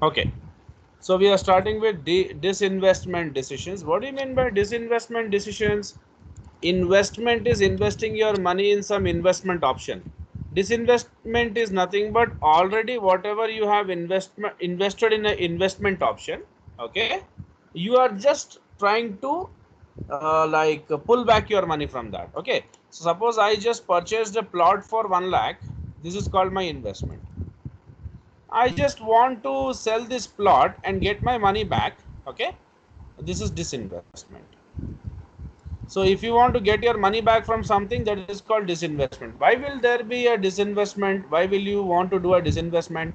Okay, so we are starting with disinvestment decisions. What do you mean by disinvestment decisions? Investment is investing your money in some investment option. Disinvestment is nothing but already whatever you have invested in an investment option. Okay, you are just trying to pull back your money from that. Okay, so suppose I just purchased a plot for 1 lakh. This is called my investment. I just want to sell this plot and get my money back. Okay, this is disinvestment. So if you want to get your money back from something, that is called disinvestment. Why will there be a disinvestment? Why will you want to do a disinvestment?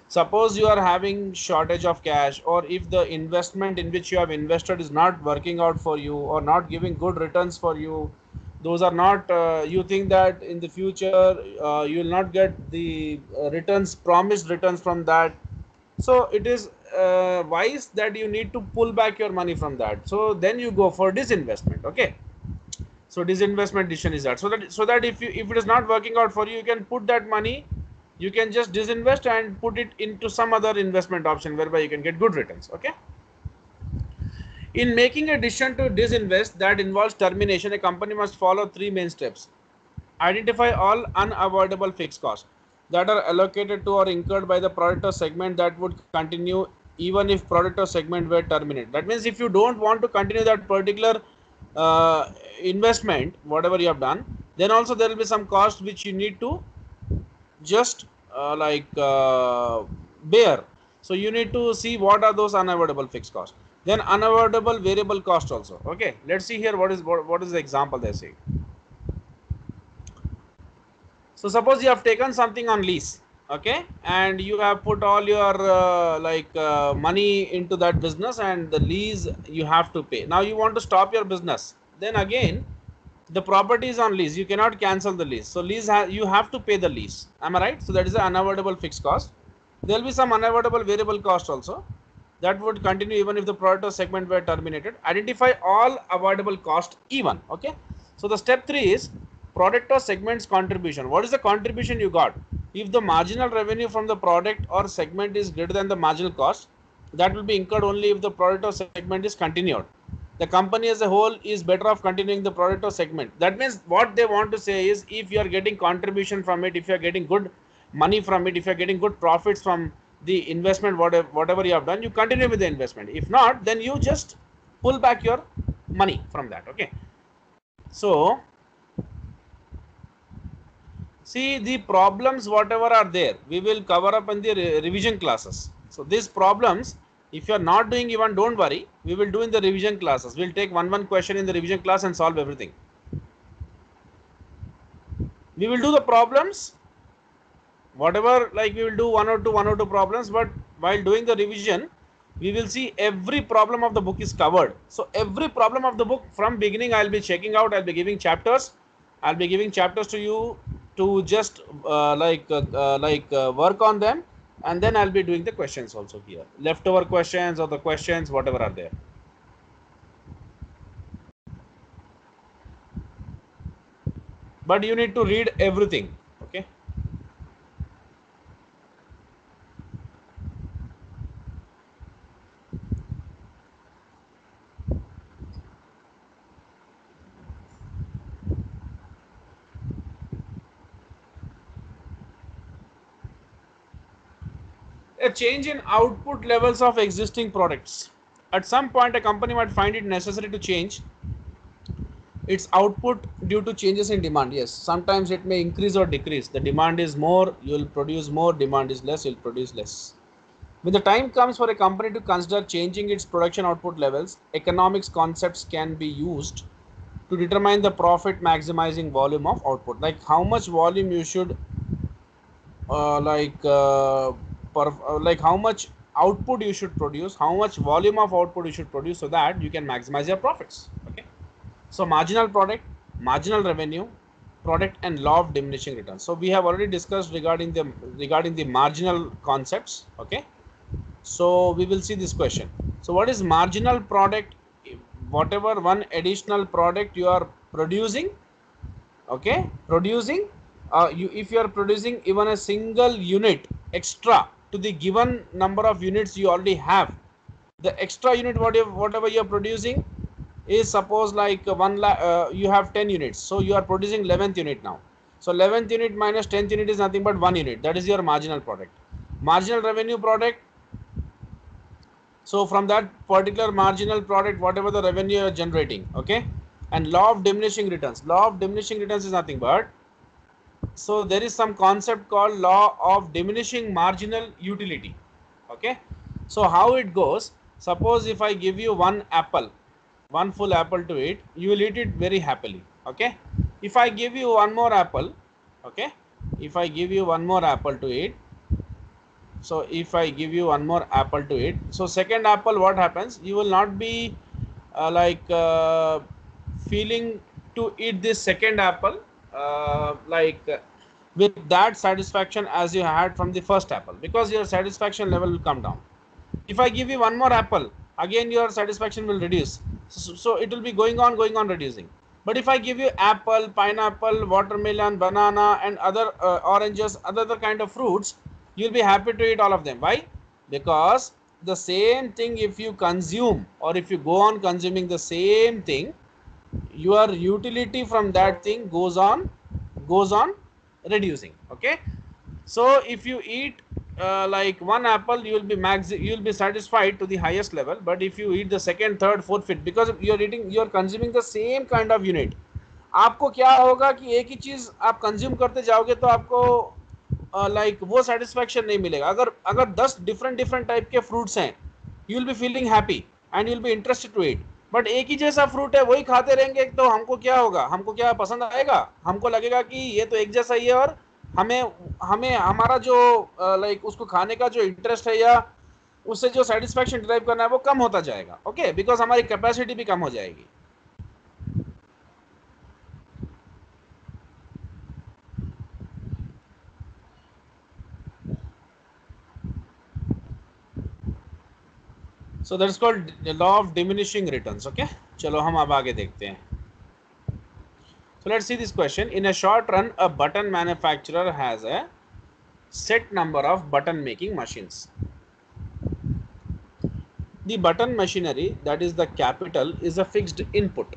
Suppose you are having shortage of cash, or if the investment in which you have invested is not working out for you or not giving good returns for you, those are not, you think that in the future you will not get the returns, promised returns from that. So it is wise that you need to pull back your money from that. So then you go for disinvestment. Okay, so disinvestment decision is that, so that if it is not working out for you, you can put that money, you can just disinvest and put it into some other investment option whereby you can get good returns. Okay, in making a decision to disinvest that involves termination, a company must follow three main steps. Identify all unavoidable fixed costs that are allocated to or incurred by the product or segment that would continue even if product or segment were terminated. That means if you don't want to continue that particular investment, whatever you have done, then also there will be some cost which you need to just bear. So you need to see what are those unavoidable fixed costs. Then unavoidable variable cost also. Okay, let's see here what is the example they say. So suppose you have taken something on lease, okay, and you have put all your money into that business, and the lease you have to pay. Now you want to stop your business. Then again, the property is on lease. You cannot cancel the lease. So you have to pay the lease. Am I right? So that is an unavoidable fixed cost. There will be some unavoidable variable cost also that would continue even if the product or segment were terminated. Identify all avoidable cost even. Okay, so the step 3 is product or segment's contribution. What is the contribution you got? If the marginal revenue from the product or segment is greater than the marginal cost, that will be incurred only if the product or segment is continued. The company as a whole is better off continuing the product or segment. That means what they want to say is, if you are getting contribution from it, if you are getting good money from it, if you are getting good profits from the investment, whatever you have done, you continue with the investment. If not, then you just pull back your money from that. Okay, so see, the problems whatever are there, we will cover up in the revision classes. So these problems, if you are not doing even, don't worry, we will do in the revision classes. We'll take one question in the revision class and solve everything. We will do the problems whatever, like we will do one or two problems, but while doing the revision, we will see every problem of the book is covered. So every problem of the book from beginning I'll be checking out. I'll be giving chapters. I'll be giving chapters to you to just work on them, and then I'll be doing the questions also here, leftover questions or the questions whatever are there. But you need to read everything. Okay, a change in output levels of existing products. At some point, a company might find it necessary to change its output due to changes in demand. Yes, sometimes it may increase or decrease. The demand is more, you will produce more. Demand is less, you will produce less. When the time comes for a company to consider changing its production output levels, economics concepts can be used to determine the profit maximizing volume of output. Like how much volume you should like how much output you should produce, how much volume of output you should produce, so that you can maximize your profits. Okay, so marginal product, marginal revenue, product, and law of diminishing returns. So we have already discussed regarding the marginal concepts. Okay, so we will see this question. So what is marginal product? Whatever one additional product you are producing. Okay, producing, if you are producing even a single unit extra, to the given number of units you already have. The extra unit whatever you are producing is, suppose like you have 10 units, so you are producing 11th unit now. So 11th unit minus 10th unit is nothing but 1 unit. That is your marginal product, marginal revenue product. So from that particular marginal product, whatever the revenue you are generating, okay. And law of diminishing returns, law of diminishing returns is nothing but, so there is some concept called law of diminishing marginal utility, okay. So how it goes, suppose if I give you one apple, one full apple to eat, you will eat it very happily, okay. If I give you one more apple, okay, if I give you one more apple to eat, so if I give you one more apple to eat, so second apple, what happens, you will not be feeling to eat this second apple with that satisfaction as you had from the first apple, because your satisfaction level will come down. If I give you one more apple, again your satisfaction will reduce, so it will be going on reducing. But if I give you apple, pineapple, watermelon, banana and other oranges, other kind of fruits, you'll be happy to eat all of them. Why? Because the same thing, if you consume or if you go on consuming the same thing, your utility from that thing goes on reducing, okay. So if you eat like one apple, you will be satisfied to the highest level. But if you eat the second, third, fourth, fifth, because you are consuming the same kind of unit, आपको क्या होगा कि एक ही चीज आप consume करते जाओगे तो आपको वो सेटिस्फैक्शन नहीं मिलेगा. अगर 10 डिफरेंट टाइप के फ्रूट्स हैं, you will be feeling happy and you will be interested to eat. But एक ही जैसा फ्रूट है, वही खाते रहेंगे, तो हमको क्या होगा, हमको क्या पसंद आएगा, हमको लगेगा कि ये तो एक जैसा ही है, और हमें हमें हमारा जो उसको खाने का जो इंटरेस्ट है या उससे जो सेटिस्फैक्शन डिराइव करना है वो कम होता जाएगा, ओके, बिकॉज हमारी कैपेसिटी भी कम हो जाएगी. So that's called the law of diminishing returns, okay. चलो हम अब आगे देखते हैं. So let's see this question. In a short run, a button manufacturer has a set number of button making machines. The button machinery, that is the capital, is a fixed input.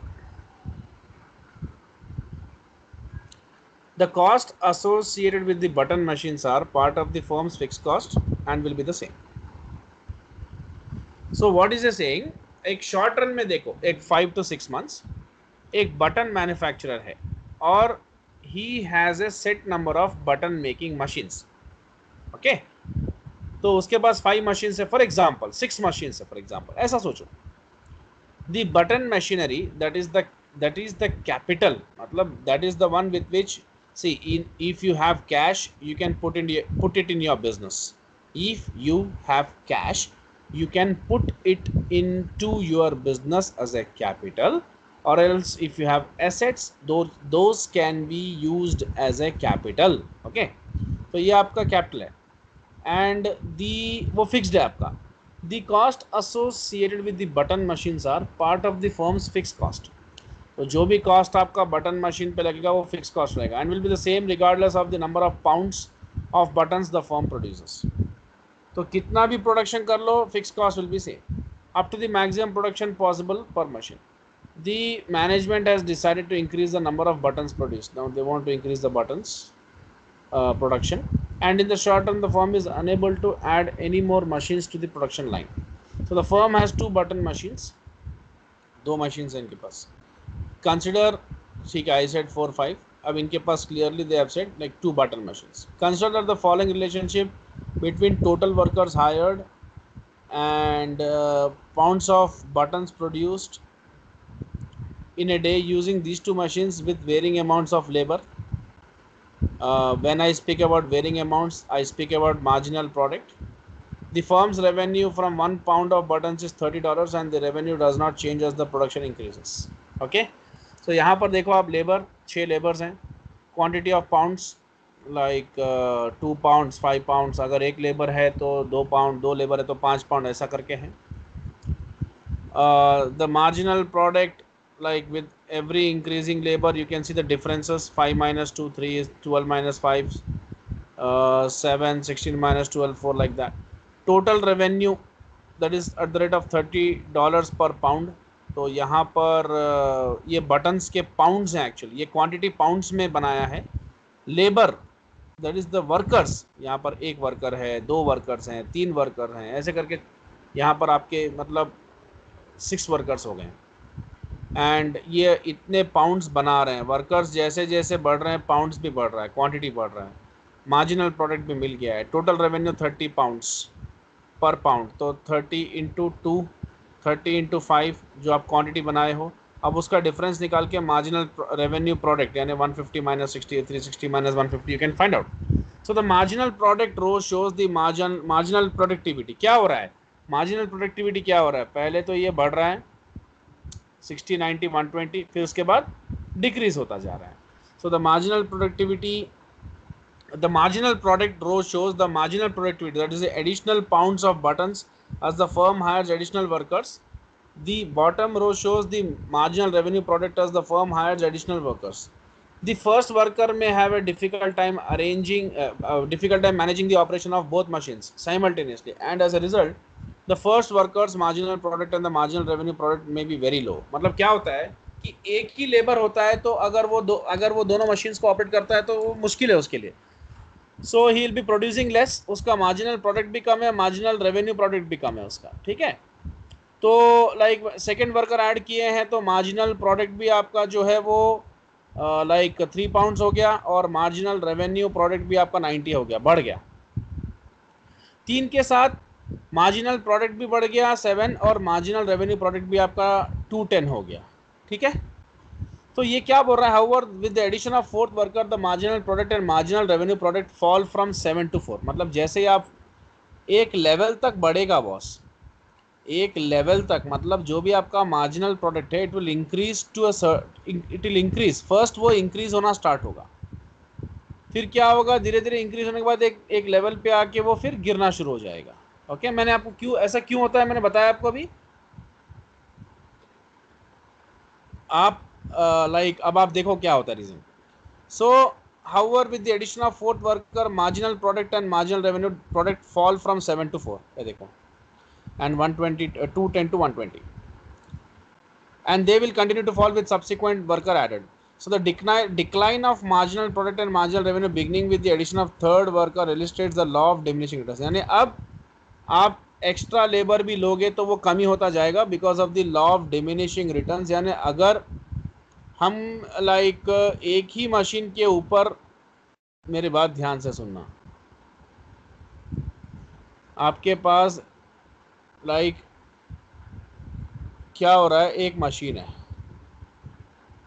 The cost associated with the button machines are part of the firm's fixed cost and will be the same. So what is it saying? एक short run में देखो, एक 5 to 6 months, एक button manufacturer है और he has a set number of button making machines, okay. तो उसके पास 5 machines है, फॉर एग्जाम्पल 6 machines है, फॉर एग्जाम्पल ऐसा सोचो. The button machinery, that is the capital, मतलब that is the one with which, see, if you have cash, you can put it in your business. If you have cash, you can put it into your business as a capital, or else if you have assets, those can be used as a capital, okay. तो ये आपका capital है and वो fixed है आपका. The cost associated with the button machines are part of the firm's fixed cost. तो जो भी कॉस्ट आपका बटन मशीन पे लगेगा वो फिक्स कॉस्ट रहेगा and will be the same regardless of the number of pounds of buttons the firm produces. तो कितना भी प्रोडक्शन कर लो, fix cost will be same up to the maximum production possible पर machine. The management has decided to increase the number of buttons produced. Now they want to increase the buttons production, and in the short term the firm is unable to add any more machines to the production line. So the firm has 2 button machines, 2 machines हैं इनके पास. Consider, ठीक है, I said 4 5, अब इनके पास clearly they have said like 2 button machines. Consider the following relationship between total workers hired and pounds of buttons produced in a day using these 2 machines with varying amounts of labor. When I speak about varying amounts, I speak about marginal product. The firm's revenue from 1 pound of buttons is $30 and the revenue does not change as the production increases, okay. So यहाँ पर देखो आप labour 6 labours हैं, quantity of pounds like 2 pounds 5 pounds, अगर एक labour है तो 2 pound, 2 labour है तो 5 pound, ऐसा करके हैं. The marginal product, like with every increasing labor you can see the differences. 5 minus 2 3 is 12 minus 5 7, 16 minus 12, 4 like that. Total revenue that is at the rate of $30 per pound. तो यहाँ पर ये buttons के pounds हैं actually, ये quantity pounds में बनाया है. Labour that is the workers, यहाँ पर एक वर्कर है, दो वर्कर्स हैं, तीन वर्कर हैं, ऐसे करके यहाँ पर आपके मतलब 6 वर्कर्स हो गए. एंड ये इतने पाउंड्स बना रहे हैं. वर्कर्स जैसे जैसे बढ़ रहे हैं पाउंड्स भी बढ़ रहा है, क्वांटिटी बढ़ रहा है, मार्जिनल प्रोडक्ट भी मिल गया है. टोटल रेवेन्यू 30 पाउंड्स पर पाउंड. तो 30 इंटू 2, 30 इंटू 5 जो आप क्वांटिटी बनाए हो, अब उसका डिफरेंस निकाल के मार्जिनल रेवेन्यू प्रोडक्ट यानी 150 minus 60, 360 minus 150 you can find out. So the marginal product row shows the marginal productivity. क्या हो रहा है, मार्जिनल प्रोडक्टिविटी क्या हो रहा है, पहले तो ये बढ़ रहा है 60, 90, 120, फिर उसके बाद डिक्रीज होता जा रहा है. सो the marginal productivity, the marginal product row shows the marginal productivity, that is the additional pounds of buttons as the firm hires additional workers. The bottom row shows the marginal revenue product as the firm hires additional workers. The first worker may have a difficult time managing the operation of both machines simultaneously, and as a result the first worker's marginal product and the marginal revenue product may be very low. मतलब क्या होता है कि एक ही labour होता है, तो अगर वो दोनों मशीन्स को ऑपरेट करता है तो वो मुश्किल है उसके लिए. So he will be producing less, उसका मार्जिनल प्रोडक्ट भी कम है, मार्जिनल रेवेन्यू प्रोडक्ट भी कम है उसका. ठीक है, तो लाइक सेकेंड वर्कर ऐड किए हैं तो मार्जिनल प्रोडक्ट भी आपका जो है वो लाइक 3 पाउंड्स हो गया, और मार्जिनल रेवेन्यू प्रोडक्ट भी आपका 90 हो गया, बढ़ गया. 3 के साथ मार्जिनल प्रोडक्ट भी बढ़ गया 7, और मार्जिनल रेवेन्यू प्रोडक्ट भी आपका 210 हो गया. ठीक है, तो ये क्या बोल रहा है, however with the addition of fourth worker the marginal product and marginal revenue product fall from 7 to 4. मतलब जैसे ही आप एक लेवल तक बढ़ेगा बॉस, एक लेवल तक, मतलब जो भी आपका मार्जिनल प्रोडक्ट है it will increase to it will increase. First वो इंक्रीज होना स्टार्ट होगा, फिर क्या होगा, धीरे धीरे इंक्रीज होने के बाद एक लेवल पे आके वो फिर गिरना शुरू हो जाएगा. ओके, मैंने आपको क्यों होता है मैंने बताया आपको अभी. आप लाइक अब आप देखो क्या होता है reason. So however with the addition of fourth worker marginal product and marginal revenue product fall from 7 to 4. ये देखो, and 120 210 to 120, and they will continue to fall with subsequent worker added. So the decline of marginal product and marginal revenue beginning with the addition of third worker illustrates the law of diminishing returns. यानी अब आप extra labour भी लोगे तो वो कमी होता जाएगा because of the law of diminishing returns. यानी अगर हम लाइक एक ही मशीन के ऊपर, मेरी बात ध्यान से सुनना, आपके पास लाइक क्या हो रहा है, एक मशीन है,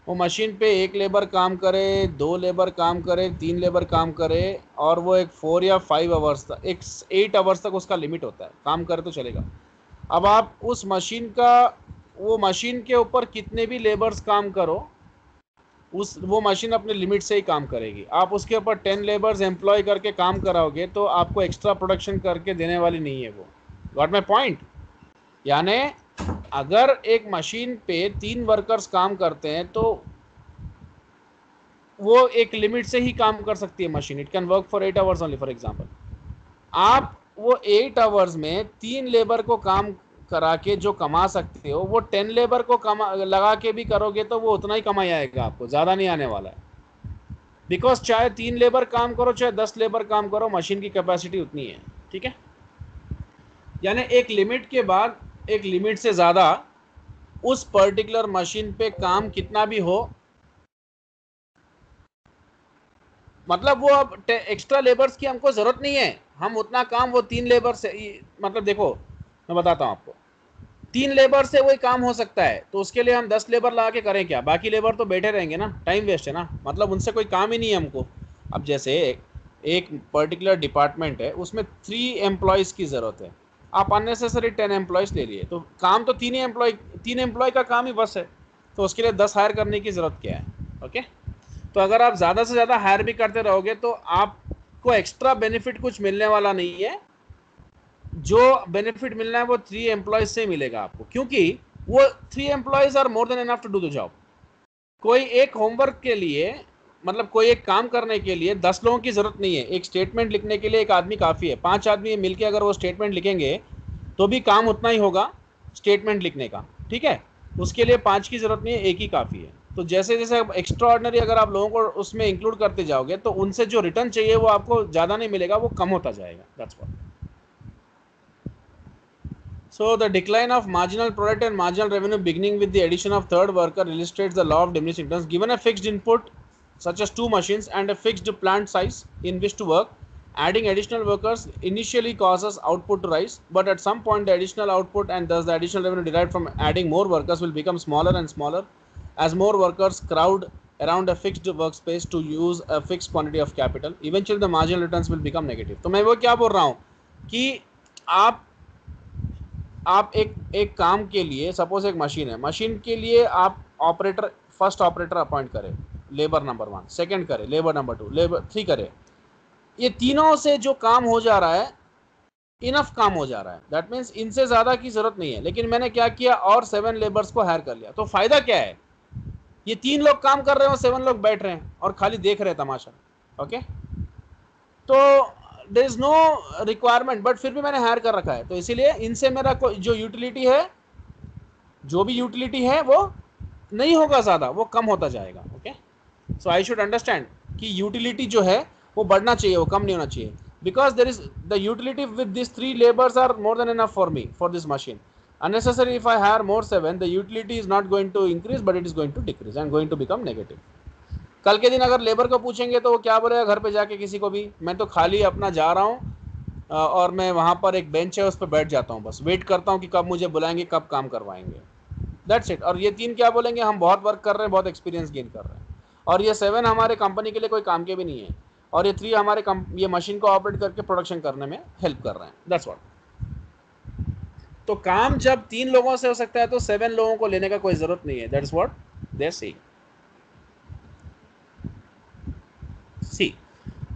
वो मशीन पे एक लेबर काम करे, 2 लेबर काम करे, 3 लेबर काम करे, और वो एक 4 या 5 आवर्स तक, एक 8 आवर्स तक उसका लिमिट होता है, काम करे तो चलेगा. अब आप उस मशीन का, वो मशीन के ऊपर कितने भी लेबर्स काम करो, वो मशीन अपने लिमिट से ही काम करेगी. आप उसके ऊपर 10 लेबर्स एम्प्लॉय करके काम कराओगे तो आपको एक्स्ट्रा प्रोडक्शन करके देने वाली नहीं है वो. Got my point. यानी अगर एक मशीन पे 3 वर्कर्स काम करते हैं तो वो एक लिमिट से ही काम कर सकती है machine. It can work for 8 hours only. For example, आप वो 8 आवर्स में 3 लेबर को काम करा के जो कमा सकते हो, वो 10 लेबर को लगा के भी करोगे तो वो उतना ही कमाई आएगा, आपको ज़्यादा नहीं आने वाला है. बिकॉज चाहे 3 लेबर काम करो चाहे 10 लेबर काम करो, मशीन की कैपेसिटी उतनी है. ठीक है, यानी एक लिमिट के बाद, एक लिमिट से ज़्यादा उस पर्टिकुलर मशीन पे काम कितना भी हो, मतलब वो अब एक्स्ट्रा लेबर्स की हमको ज़रूरत नहीं है, हम उतना काम वो 3 लेबर से, मतलब देखो मैं बताता हूँ आपको, 3 लेबर से वही काम हो सकता है, तो उसके लिए हम 10 लेबर ला के करें क्या, बाकी लेबर तो बैठे रहेंगे ना, टाइम वेस्ट है ना, मतलब उनसे कोई काम ही नहीं है हमको. अब जैसे एक पर्टिकुलर डिपार्टमेंट है, उसमें 3 एम्प्लॉयज़ की ज़रूरत है, आप अननेसेसरी 10 एम्प्लॉयज़ ले लिए, तो काम तो 3 एम्प्लॉय का काम ही बस है, तो उसके लिए 10 हायर करने की ज़रूरत क्या है. ओके, तो अगर आप ज़्यादा से ज़्यादा हायर भी करते रहोगे तो आपको एक्स्ट्रा बेनिफिट कुछ मिलने वाला नहीं है. जो बेनिफिट मिलना है वो 3 एम्प्लॉयज़ से मिलेगा आपको, क्योंकि वो 3 employees are more than enough to do the job. कोई एक होमवर्क के लिए मतलब कोई एक काम करने के लिए 10 लोगों की ज़रूरत नहीं है, एक स्टेटमेंट लिखने के लिए एक आदमी काफ़ी है। 5 आदमी मिलके अगर वो स्टेटमेंट लिखेंगे तो भी काम उतना ही होगा स्टेटमेंट लिखने का, ठीक है। उसके लिए 5 की ज़रूरत नहीं है, एक ही काफ़ी है। तो जैसे जैसे एक्स्ट्रा ऑर्डिनरी अगर आप लोगों को उसमें इंक्लूड करते जाओगे तो उनसे जो रिटर्न चाहिए वो आपको ज़्यादा नहीं मिलेगा, वो कम होता जाएगा। That's what. So the decline of marginal product and marginal revenue beginning with the addition of third worker illustrates the law of diminishing returns. Given a fixed input such as 2 machines and a fixed plant size in which to work, adding additional workers initially causes output to rise, but at some point the additional output and thus the additional revenue derived from adding more workers will become smaller and smaller as more workers crowd around a fixed workspace to use a fixed quantity of capital. Eventually the marginal returns will become negative. तो मैं वो क्या बोल रहा हूँ कि आप एक काम के लिए, सपोज एक मशीन है, मशीन के लिए आप ऑपरेटर, फर्स्ट ऑपरेटर अपॉइंट करें, लेबर नंबर 1, सेकंड करें, लेबर नंबर 2, लेबर 3 करें, ये तीनों से जो काम हो जा रहा है, इनफ काम हो जा रहा है, दैट मीन्स इनसे ज़्यादा की ज़रूरत नहीं है। लेकिन मैंने क्या किया, और 7 लेबर्स को हायर कर लिया, तो फ़ायदा क्या है, ये 3 लोग काम कर रहे हो, 7 लोग बैठ रहे हैं और खाली देख रहे हैं तमाशा। ओके, तो there is no requirement, but फिर भी मैंने हायर कर रखा है, तो इसीलिए इनसे मेरा जो यूटिलिटी है, जो भी यूटिलिटी है वो नहीं होगा ज़्यादा, वो कम होता जाएगा। Okay, so I should understand कि यूटिलिटी जो है वो बढ़ना चाहिए, वो कम नहीं होना चाहिए, because there is the utility with this 3 labours are more than enough for me for this machine. Unnecessary if I hire more 7, the utility is not going to increase but it is going to decrease and going to become negative. कल के दिन अगर labour को पूछेंगे तो वो क्या बोलेगा घर पे जाके किसी को भी, मैं तो खाली अपना जा रहा हूँ और मैं वहाँ पर एक बेंच है उस पर बैठ जाता हूँ, बस वेट करता हूँ कि कब मुझे बुलाएंगे, कब काम करवाएंगे, दैट्स इट। और ये 3 क्या बोलेंगे, हम बहुत वर्क कर रहे हैं, बहुत एक्सपीरियंस गेन कर रहे हैं। और ये 7 हमारे कंपनी के लिए कोई काम के भी नहीं है, और ये 3 हमारे ये मशीन को ऑपरेट करके प्रोडक्शन करने में हेल्प कर रहे हैं, दैट्स व्हाट। तो काम जब 3 लोगों से हो सकता है तो 7 लोगों को लेने का कोई ज़रूरत नहीं है, दैट्स व्हाट दे सी।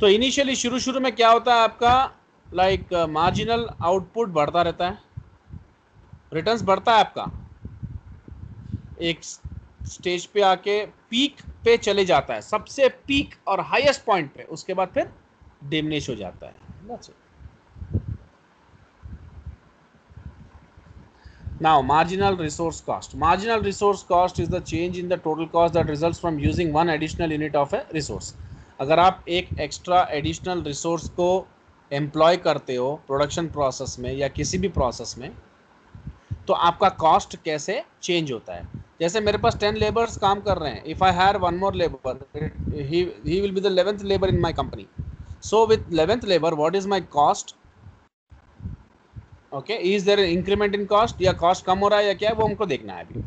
तो इनिशियली शुरू में क्या होता है आपका, लाइक मार्जिनल आउटपुट बढ़ता रहता है, रिटर्न्स बढ़ता है आपका, एक स्टेज पे आके पीक पे चले जाता है, सबसे पीक और हाईएस्ट पॉइंट पे, उसके बाद फिर डिमिनिश हो जाता है, that's it. Now, marginal resource cost. Marginal resource cost is the change in the total cost that results from using one additional unit of a resource. अगर आप एक एक्स्ट्रा एडिशनल रिसोर्स को एम्प्लॉय करते हो production process में या किसी भी प्रोसेस में, तो आपका कॉस्ट कैसे चेंज होता है। जैसे मेरे पास 10 लेबर्स काम कर रहे हैं, if I hire one more labour, he will be the 11th labour in my company. So with 11th labour what is my cost, okay, is there increment in cost, या cost कम हो रहा है या क्या है, वो हमको देखना है अभी।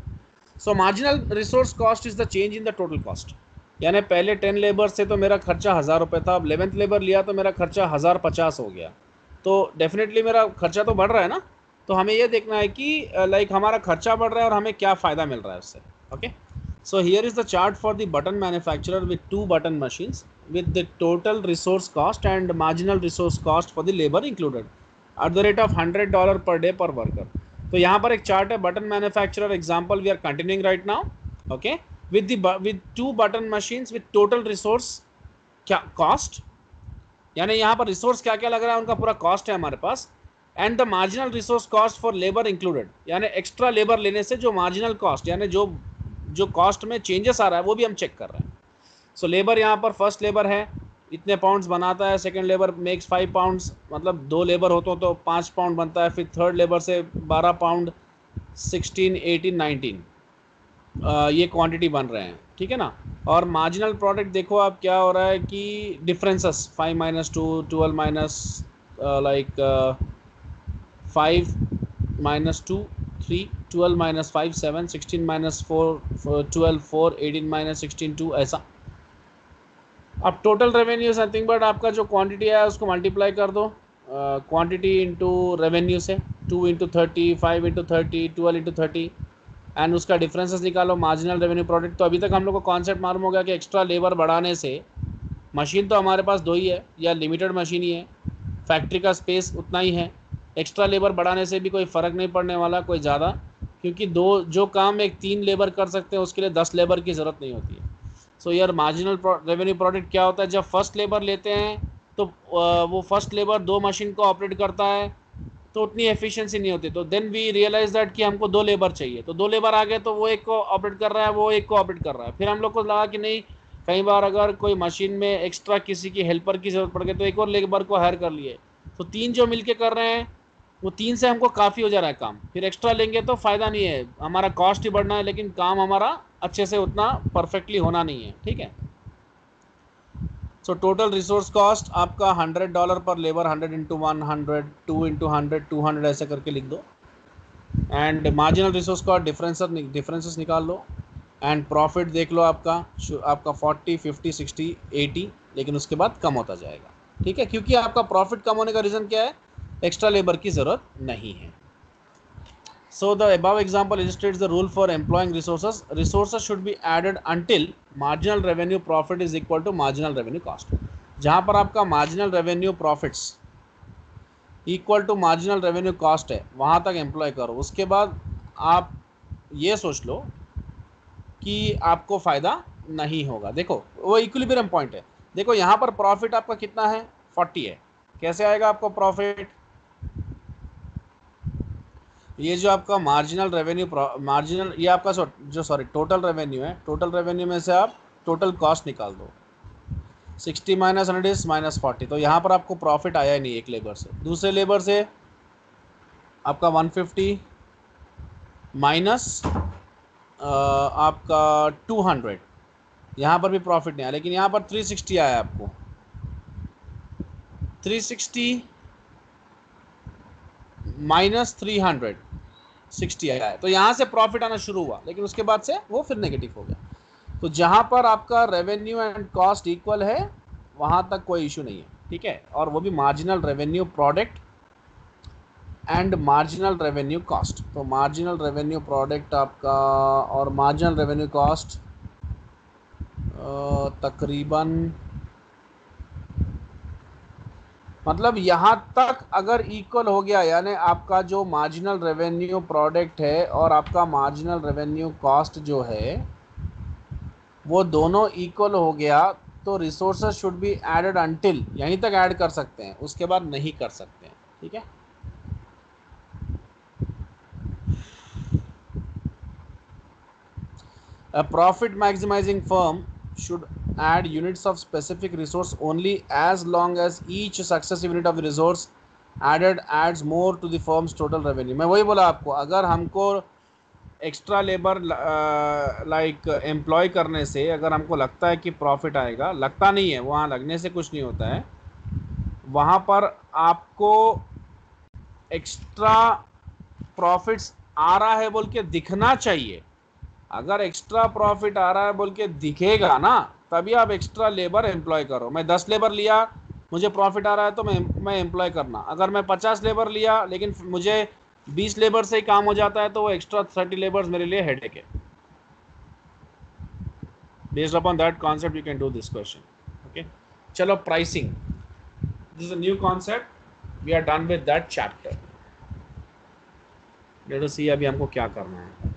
सो marginal resource cost is the change in the total cost, यानी पहले 10 लेबर से तो मेरा खर्चा 1000 रुपये था, अब 11th लेबर लिया तो मेरा खर्चा 1050 हो गया, तो डेफिनेटली मेरा खर्चा तो बढ़ रहा है ना। तो हमें ये देखना है कि लाइक हमारा खर्चा बढ़ रहा है और हमें क्या फ़ायदा मिल रहा है उससे। Okay, so here is the chart for the button manufacturer with 2 button machines with the total resource cost and marginal resource cost for the labor included at the rate of $100 per day per worker. तो यहाँ पर एक chart है, button manufacturer example we are continuing right now, okay, with 2 button machines with total resource क्या cost, यानी यहाँ पर resource क्या क्या लग रहा है उनका पूरा कॉस्ट है हमारे पास, and the marginal resource cost for labour included, यानी एक्स्ट्रा लेबर लेने से जो मार्जिनल कॉस्ट, यानी जो कॉस्ट में चेंजेस आ रहा है वो भी हम चेक कर रहे हैं। सो लेबर यहाँ पर फर्स्ट लेबर है, इतने पाउंड्स बनाता है, सेकंड लेबर मेक्स 5 पाउंड्स, मतलब 2 लेबर होते हो तो 5 पाउंड बनता है, फिर थर्ड लेबर से 12 पाउंड, 16, 18, 19 ये क्वांटिटी बन रहे हैं, ठीक है ना। और मार्जिनल प्रोडक्ट देखो आप क्या हो रहा है कि डिफरेंसेस 5 - 2, 12 माइनस लाइक 5 - 2 3, 12 - 5 7, 16 - 4 12 4, 18 - 16 2, ऐसा। अब टोटल रेवेन्यू समथिंग बट आपका जो क्वांटिटी है उसको मल्टीप्लाई कर दो क्वांटिटी इंटू रेवेन्यू से, 2 × 30, 5 × 30, 12 × 30, एंड उसका डिफरेंसेस निकालो मार्जिनल रेवेन्यू प्रोडक्ट। तो अभी तक हम लोग को कॉन्सेप्ट मालूम हो गया कि एक्स्ट्रा लेबर बढ़ाने से, मशीन तो हमारे पास 2 ही है या लिमिटेड मशीन ही है, फैक्ट्री का स्पेस उतना ही है, एक्स्ट्रा लेबर बढ़ाने से भी कोई फ़र्क नहीं पड़ने वाला कोई ज़्यादा, क्योंकि जो काम एक 3 लेबर कर सकते हैं उसके लिए 10 लेबर की ज़रूरत नहीं होती है। सो यार मार्जिनल रेवेन्यू प्रोडक्ट क्या होता है, जब फर्स्ट लेबर लेते हैं तो वो फर्स्ट लेबर 2 मशीन को ऑपरेट करता है तो उतनी एफिशिएंसी नहीं होती, तो देन वी रियलाइज दैट कि हमको 2 लेबर चाहिए, तो 2 लेबर आ गए तो वो एक को ऑपरेट कर रहा है, वो एक को ऑपरेट कर रहा है। फिर हम लोग को लगा कि नहीं, कई बार अगर कोई मशीन में एक्स्ट्रा किसी की हेल्पर की जरूरत पड़ गई तो एक और लेबर को हायर कर लिए, तो 3 जो मिलके कर रहे हैं वो 3 से हमको काफ़ी हो जा रहा है काम, फिर एक्स्ट्रा लेंगे तो फ़ायदा नहीं है, हमारा कॉस्ट ही बढ़ना है लेकिन काम हमारा अच्छे से उतना परफेक्टली होना नहीं है। ठीक है, सो टोटल रिसोर्स कॉस्ट आपका $100 पर लेबर, 100 इंटू 100, 2 इंटू 100, 200 ऐसे करके लिख दो, and marginal resource cost differences निकाल लो, एंड प्रॉफिट देख लो आपका 40, 50, 60, 80, लेकिन उसके बाद कम होता जाएगा। ठीक है, क्योंकि आपका प्रॉफिट कम होने का रीज़न क्या है, एक्स्ट्रा लेबर की ज़रूरत नहीं है। So the above example illustrates the rule for employing resources. Resources should be added until marginal revenue profit is equal to marginal revenue cost. जहाँ पर आपका marginal revenue profits equal to marginal revenue cost है वहाँ तक employ करो, उसके बाद आप ये सोच लो कि आपको फ़ायदा नहीं होगा। देखो वो इक्विलिब्रियम पॉइंट है, देखो यहाँ पर प्रॉफिट आपका कितना है, 40 है, कैसे आएगा आपको प्रॉफिट, ये जो आपका मार्जिनल रेवेन्यू मार्जिनल ये आपका टोटल रेवेन्यू है, टोटल रेवेन्यू में से आप टोटल कॉस्ट निकाल दो, 60 माइनस 100 इज माइनस 40, तो यहाँ पर आपको प्रॉफिट आया ही नहीं एक लेबर से। दूसरे लेबर से आपका 150 माइनस आपका 200, यहाँ पर भी प्रॉफिट नहीं आया, लेकिन यहाँ पर 360 आया आपको, 360 माइनस 360 आया है, तो यहाँ से प्रॉफिट आना शुरू हुआ, लेकिन उसके बाद से वो फिर नेगेटिव हो गया। तो जहाँ पर आपका रेवेन्यू एंड कॉस्ट इक्वल है वहाँ तक कोई इशू नहीं है। ठीक है, और वो भी marginal revenue product and marginal revenue cost, तो मार्जिनल रेवेन्यू प्रोडक्ट आपका और मार्जिनल रेवेन्यू कॉस्ट तकरीबन मतलब यहाँ तक अगर इक्वल हो गया, यानी आपका जो मार्जिनल रेवेन्यू प्रोडक्ट है और आपका मार्जिनल रेवेन्यू कॉस्ट जो है वो दोनों इक्वल हो गया, तो resources should be added until, यहीं तक ऐड कर सकते हैं, उसके बाद नहीं कर सकते हैं। ठीक है, a profit maximizing firm should add units of specific resource only as long as each successive unit of the resource added adds more to the firm's total revenue। मैं वही बोला आपको, अगर हमको एक्स्ट्रा लेबर लाइक एम्प्लॉय करने से अगर हमको लगता है कि प्रॉफिट आएगा, लगता नहीं है, वहाँ लगने से कुछ नहीं होता है, वहाँ पर आपको एक्स्ट्रा प्रॉफिट्स आ रहा है बोल के दिखना चाहिए। अगर एक्स्ट्रा प्रॉफिट आ रहा है बोल के दिखेगा ना, तभी आप एक्स्ट्रा लेबर एम्प्लॉय करो। मैं 10 लेबर लिया, मुझे प्रॉफिट आ रहा है तो मैं एम्प्लॉय करना। अगर मैं 50 लेबर लिया लेकिन मुझे 20 लेबर से ही काम हो जाता है तो वो एक्स्ट्रा 30 लेबर्स मेरे लिए हेडेक है। Based upon that concept you can do this question. Okay, चलो pricing, this is a new concept, we are done with that chapter. Let us see अभी हमको क्या करना है।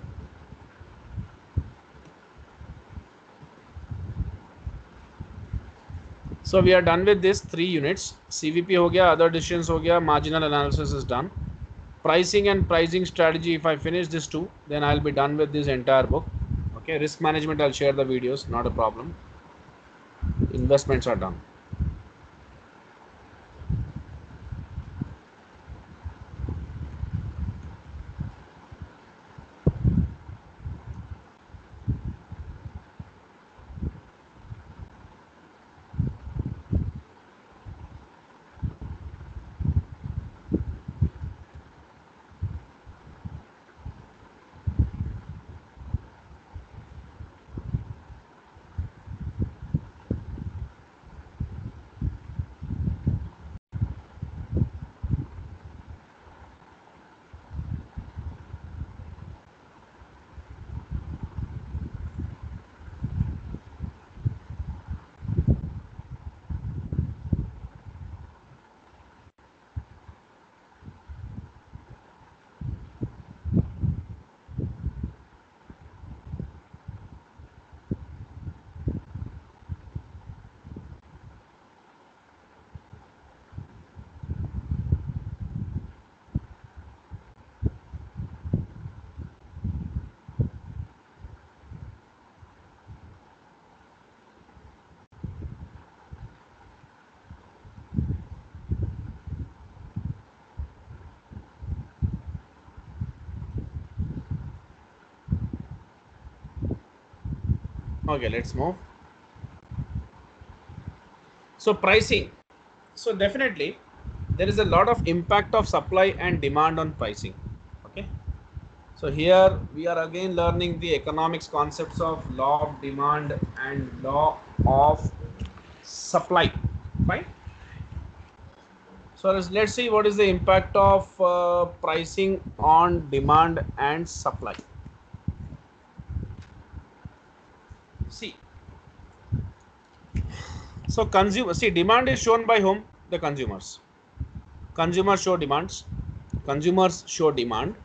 So we are done with this 3 units, CVP हो गया, other decisions हो गया, marginal analysis is done, pricing and pricing strategy, if I finish this 2 then I'll be done with this entire book. Okay, risk management I'll share the videos, not a problem, investments are done. Okay, let's move. So pricing. So definitely there is a lot of impact of supply and demand on pricing. Okay. So here we are again learning the economics concepts of law of demand and law of supply. Fine. So let's see what is the impact of pricing on demand and supply. See, so consumer, see, demand is shown by whom? The consumers. Consumers show demands. Consumers show demand,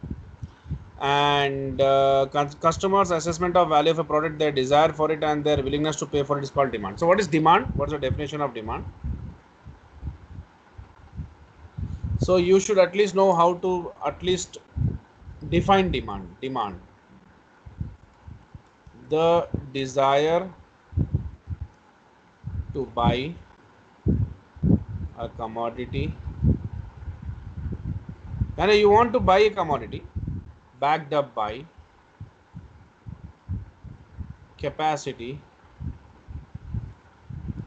and customers' assessment of value of a product, their desire for it, and their willingness to pay for it is called demand. So, what is demand? What's the definition of demand? So, you should at least know how to at least define demand. Demand, the desire to buy a commodity. And you want to buy a commodity backed up by capacity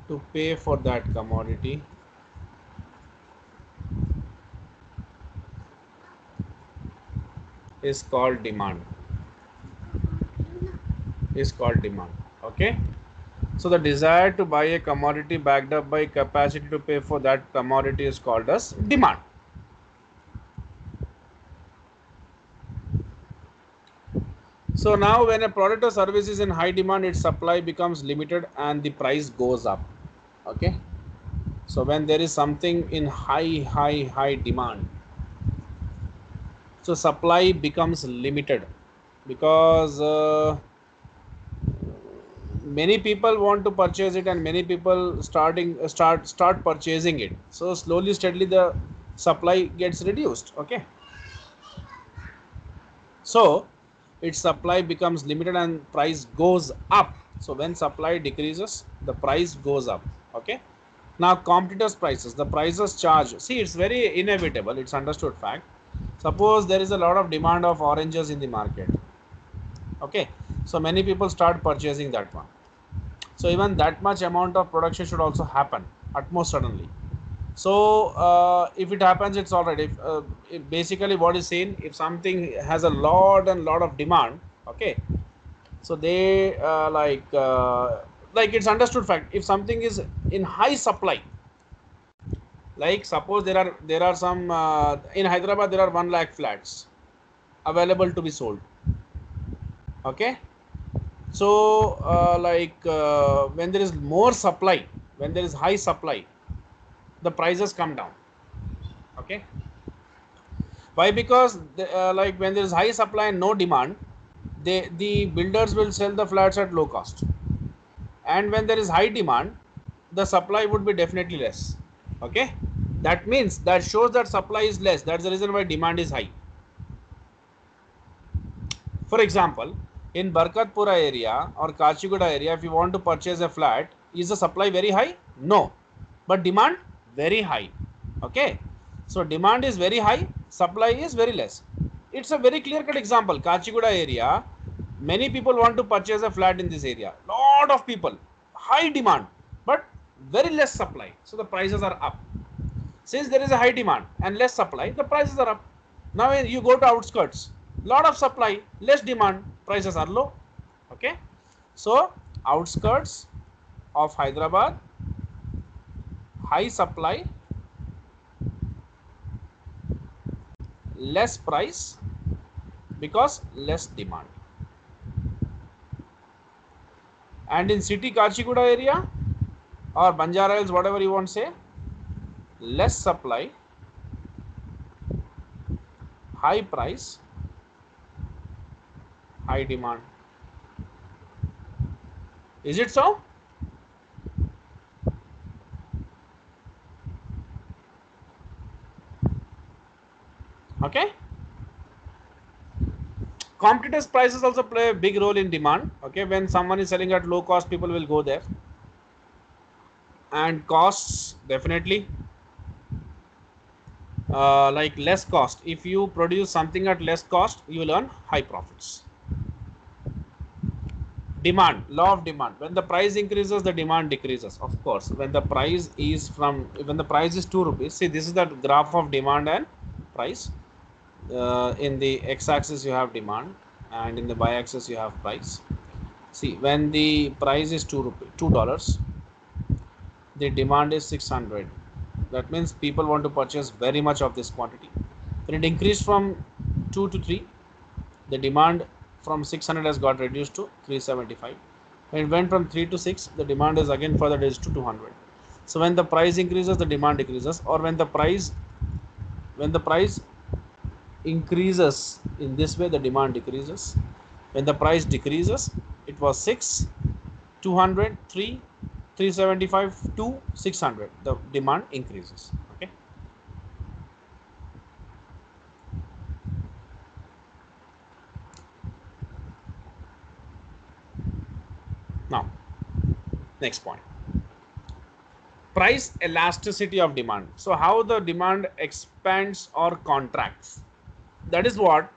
to pay for that commodity is called demand. Is called demand. Okay. So the desire to buy a commodity backed up by capacity to pay for that commodity is called as demand. So now when a product or service is in high demand, its supply becomes limited and the price goes up. Okay. So when there is something in high demand, so supply becomes limited because many people want to purchase it and many people start purchasing it. So slowly steadily the supply gets reduced. Okay. So its supply becomes limited and price goes up. So when supply decreases, the price goes up. Okay. Now competitors prices, the prices charged. See, it's very inevitable. It's understood fact. Suppose there is a lot of demand of oranges in the market. Okay. So many people start purchasing that one. So even that much amount of production should also happen at most suddenly. So if it happens, it's all right. If basically what is seen, if something has a lot and lot of demand, okay, so they like it's understood fact. If something is in high supply, like suppose there are some in Hyderabad there are 1 lakh flats available to be sold. Okay, so when there is more supply, when there is high supply, the prices come down. Okay. Why? Because like when there is high supply and no demand, the builders will sell the flats at low cost, and when there is high demand, the supply would be definitely less. Okay, that means that shows that supply is less. That's the reason why demand is high. For example, in Barkatpura area or Kachiguda area, if you want to purchase a flat, is the supply very high? No, but demand very high. Okay, so demand is very high, supply is very less. It's a very clear cut example. Kachiguda area, many people want to purchase a flat in this area. Lot of people, high demand, but very less supply. So the prices are up. Since there is a high demand and less supply, the prices are up. Now when you go to outskirts, lot of supply, less demand, prices are low. Okay, so outskirts of Hyderabad, high supply, less price because less demand. And in city Kachiguda area or Banjara Hills, whatever you want to say, less supply, high price, high demand. Is it so? Okay. Competitors prices also play a big role in demand. Okay, when someone is selling at low cost, people will go there. And costs, definitely, like less cost. If you produce something at less cost, you will earn high profits. demand, law of demand. When the price increases, the demand decreases. Of course, when the price is 2 rupees, see, this is the graph of demand and price. In the x-axis you have demand, and in the y-axis you have price. See, when the price is $2, the demand is 600. That means people want to purchase very much of this quantity. When it increased from 2 to 3, the demand from 600 has got reduced to 375. When it went from 3 to 6, the demand is again further reduced to 200. So when the price increases, the demand decreases, or when the price increases in this way, the demand decreases. When the price decreases, it was 6, 200, 3, 375, 2, 600, the demand increases. Okay. Now, next point, price elasticity of demand. So how the demand expands or contracts, that is what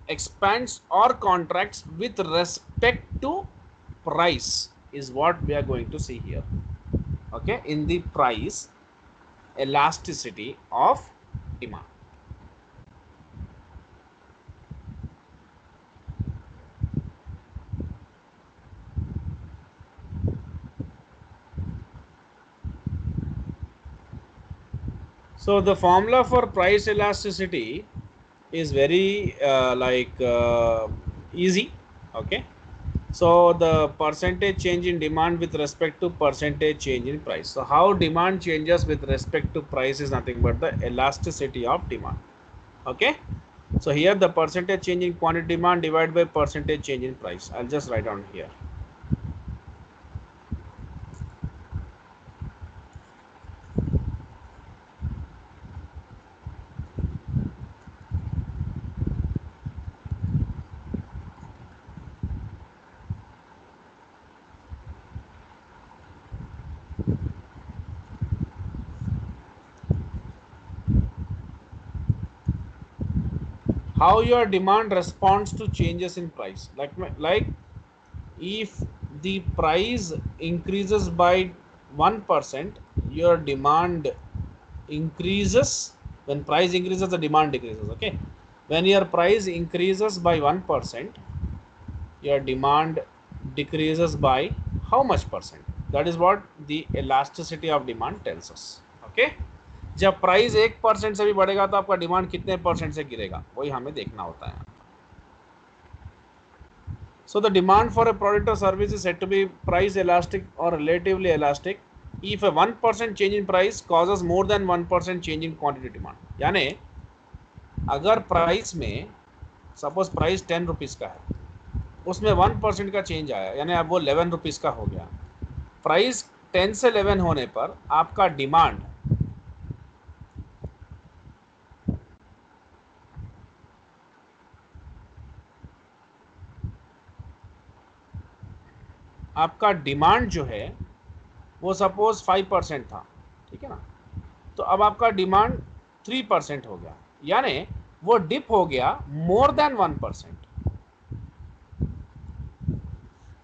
expands or contracts with respect to price is what we are going to see here. Okay, in the price elasticity of demand. So the formula for price elasticity is very easy. Okay, so the percentage change in demand with respect to percentage change in price. So how demand changes with respect to price is nothing but the elasticity of demand. Okay, so here the percentage change in quantity demand divided by percentage change in price. I'll just write down here. How your demand responds to changes in price. Like if the price increases by 1%, your demand increases. When price increases, the demand decreases. Okay, when your price increases by 1%, your demand decreases by how much percent? That is what the elasticity of demand tells us. Okay, जब price 1% से भी बढ़ेगा तो आपका demand कितने percent से गिरेगा, वही हमें देखना होता है. So the demand for a product or service is said to be price elastic or relatively elastic if a 1% change in price causes more than 1% change in quantity demand. यानी अगर प्राइस में सपोज प्राइस 10 रुपीज़ का है, उसमें 1% का change आया, यानी अब वो 11 रुपीज़ का हो गया. प्राइस 10 से 11 होने पर आपका डिमांड जो है वो सपोज 5% था, ठीक है ना, तो अब आपका डिमांड 3% हो गया, यानी वो डिप हो गया more than 1%.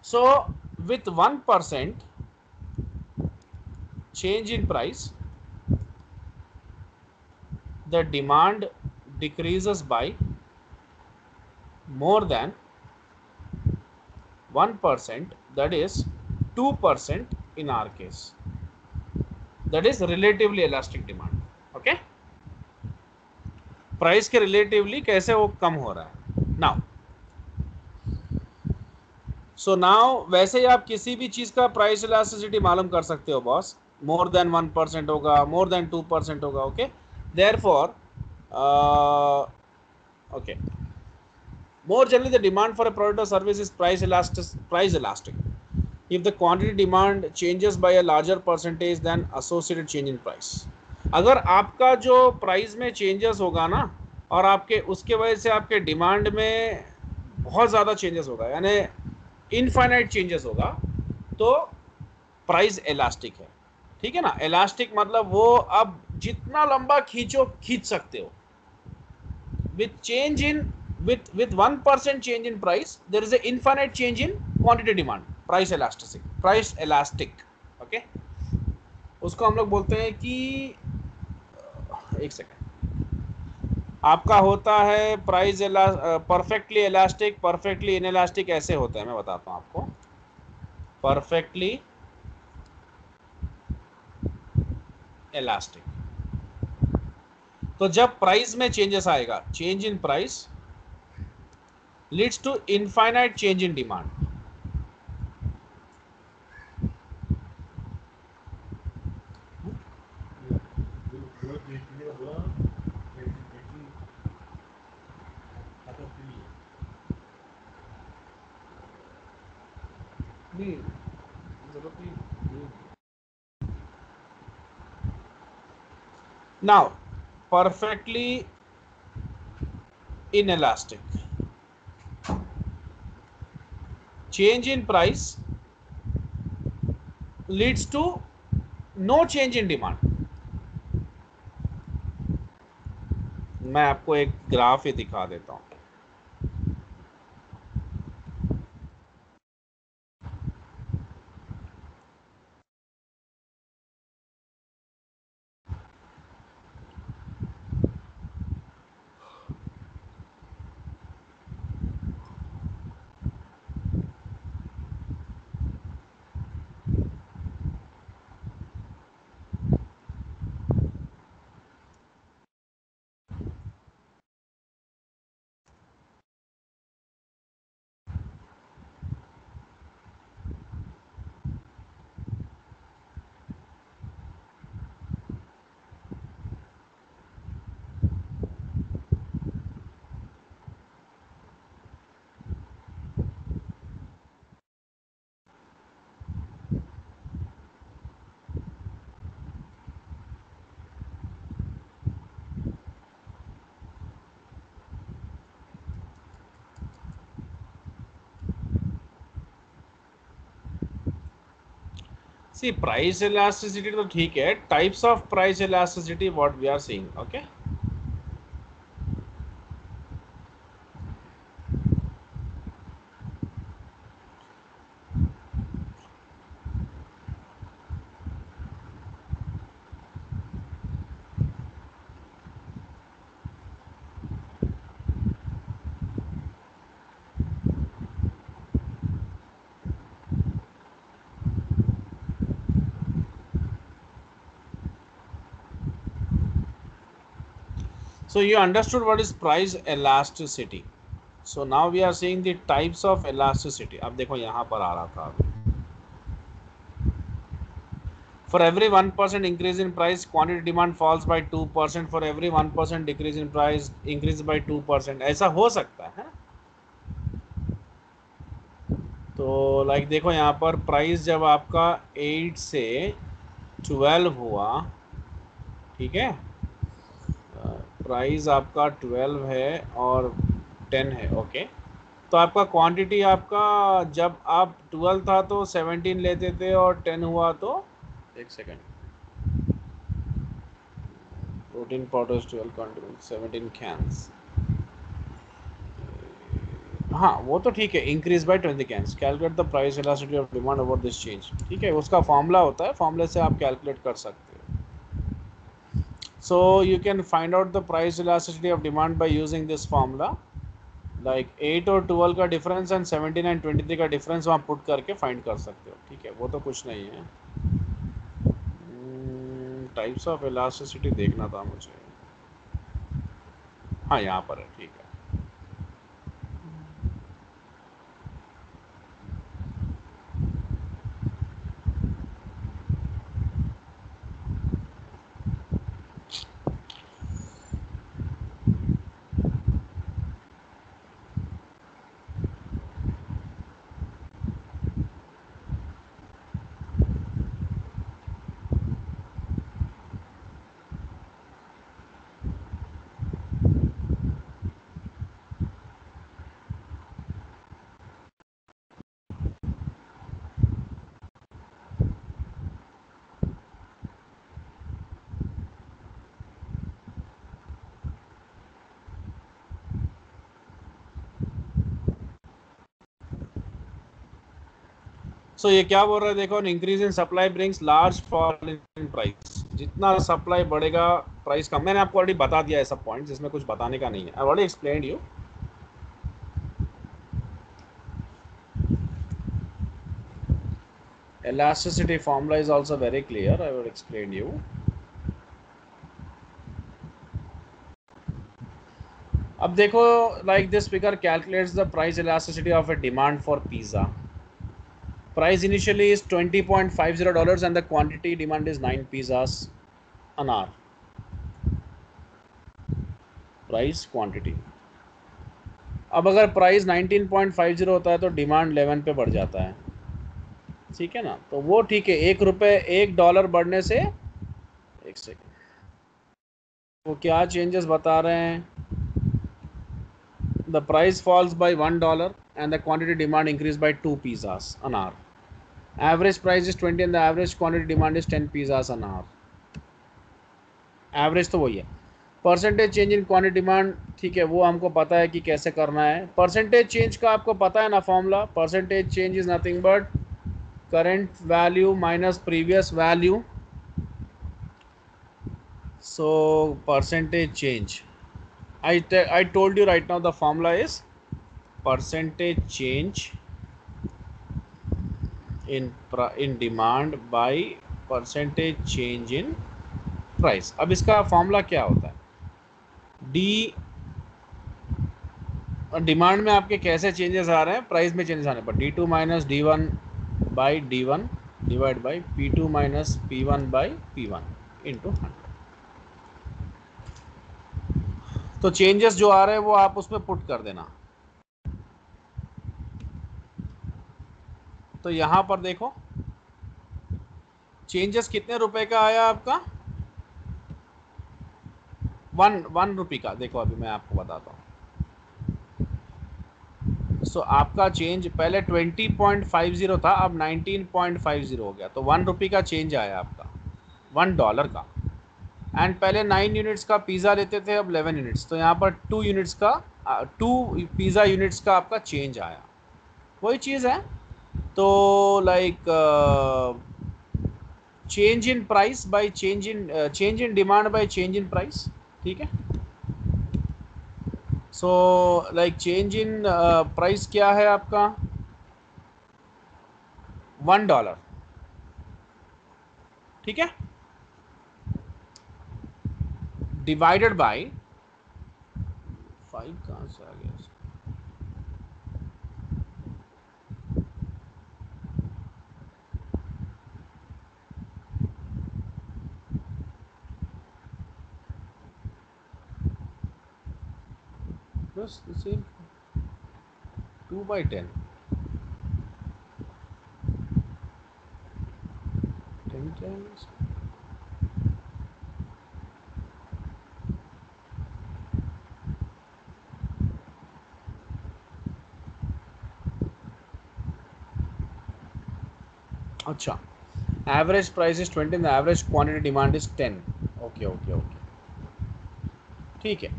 So with 1% change in price, the demand decreases by more than 1%, that is 2% in our case. That is relatively elastic demand. Okay, price के रिलेटिवली कैसे वो कम हो रहा है. नाउ सो नाउ वैसे ही आप किसी भी चीज का प्राइस इलास्टिसिटी मालूम कर सकते हो बॉस. मोर देन 1% होगा, मोर देन 2% होगा. Okay, therefore okay, more generally the demand for a product or service is price elastic if the quantity demand changes by a larger percentage than associated change in price. अगर आपका जो price में changes होगा ना, और आपके उसके वजह से आपके डिमांड में बहुत ज़्यादा चेंजेस होगा, यानी इनफाइनाइट चेंजेस होगा, तो प्राइस इलास्टिक है. ठीक है ना, इलास्टिक मतलब वो अब जितना लंबा खींचो खींच सकते हो. with 1% change in price, there is an infinite change in quantity demand. Price elastic. Okay, उसको हम लोग बोलते हैं कि एक सेकेंड, आपका होता है price perfectly elastic, perfectly inelastic ऐसे होता है, मैं बताता हूँ आपको। परफेक्टली इलास्टिक, तो जब प्राइस में चेंजेस आएगा, change in price leads to infinite change in demand. Now, perfectly inelastic, change in price leads to no change in demand. मैं आपको एक ग्राफ ही दिखा देता हूं। सी प्राइस इलास्टिसिटी तो ठीक है, types of price elasticity what we are seeing. Okay, so you understood what is price elasticity. So now we are seeing the types of elasticity. अब देखो यहाँ पर आ रहा था अभी। For every 1% increase in price, quantity demand falls by 2%. For every 1% decrease in price, increase by 2%. ऐसा हो सकता है। तो लाइक देखो यहाँ पर प्राइस जब आपका 8 से 12 हुआ, ठीक है, प्राइस आपका 12 है और 10 है। ओके, तो आपका क्वांटिटी आपका जब आप 12 था तो 17 लेते थे और 10 हुआ तो एक second, protein powder 12 contribute 17 cans. हाँ वो तो ठीक है, increase by 20 cans, calculate the price elasticity of demand over this change. ठीक है, उसका फॉर्मूला होता है, फॉर्मूले से आप कैलकुलेट कर सकते हो। So you can find out the price elasticity of demand by using this formula. Like 8 और 12 का डिफरेंस एंड 17 एंड 23 का डिफरेंस वहाँ पुट करके फाइंड कर सकते हो। ठीक है, वो तो कुछ नहीं है। टाइप्स ऑफ इलास्टिसिटी देखना था मुझे। हाँ यहाँ पर है, ठीक है। सो ये क्या बोल रहा है देखो, increase in supply brings large fall in price. जितना सप्लाई बढ़ेगा प्राइस कम। मैंने आपको ऑलरेडी बता दिया है सब पॉइंट्स, इसमें कुछ बताने का नहीं है। I already explained you. Elasticity formula is also very clear. I will explain you. अब देखो, like this figure calculates the price elasticity of a demand for pizza. Price initially is $20.50 and the quantity demand is 9 pizzas an hour. Price quantity. अब अगर price 19.50 होता है तो demand 11 पे बढ़ जाता है, ठीक है ना। तो वो ठीक है, $1 बढ़ने से, एक सेकेंड, वो क्या चेंजेस बता रहे हैं। The price falls by $1 and the quantity demand increased by 2 pizzas an hour. Average price is 20 and the average quantity demand is 10 pizzas an hour. Average तो वही है। Percentage change in quantity demand, ठीक है, वो हमको पता है कि कैसे करना है। परसेंटेज चेंज का आपको पता है ना formula. Percentage change is nothing but current value minus previous value. So percentage change, I told you right now the formula is percentage change in demand by percentage change in price। अब इसका formula क्या होता है, D, demand में आपके कैसे changes आ रहे हैं, प्राइस में चेंजेस आने पर D2 minus D1 by D1 divide by P2 minus P1 by P1 into 100। तो चेंजेस जो आ रहे हैं वो आप उसमें पुट कर देना। तो यहां पर देखो चेंजेस कितने रुपए का आया आपका, वन रुपी का। देखो अभी मैं आपको बताता हूँ। सो आपका चेंज पहले 20.50 था, अब 19.50 हो गया, तो 1 रुपी का चेंज आया आपका, $1 का। एंड पहले 9 यूनिट्स का पिज़्ज़ा लेते थे, अब 11 यूनिट्स, तो यहाँ पर 2 यूनिट्स का 2 पिज़्ज़ा यूनिट्स का आपका चेंज आया। वही चीज़ है। तो like change in price by change in demand by change in price, ठीक है। So like change in price क्या है आपका, $1, ठीक है, डिवाइडेड बाय 5 कहाँ से आ गया। Plus the same 2/10, 10 times अच्छा, average price is 20 and the average quantity demand is 10। Okay okay okay, ठीक है।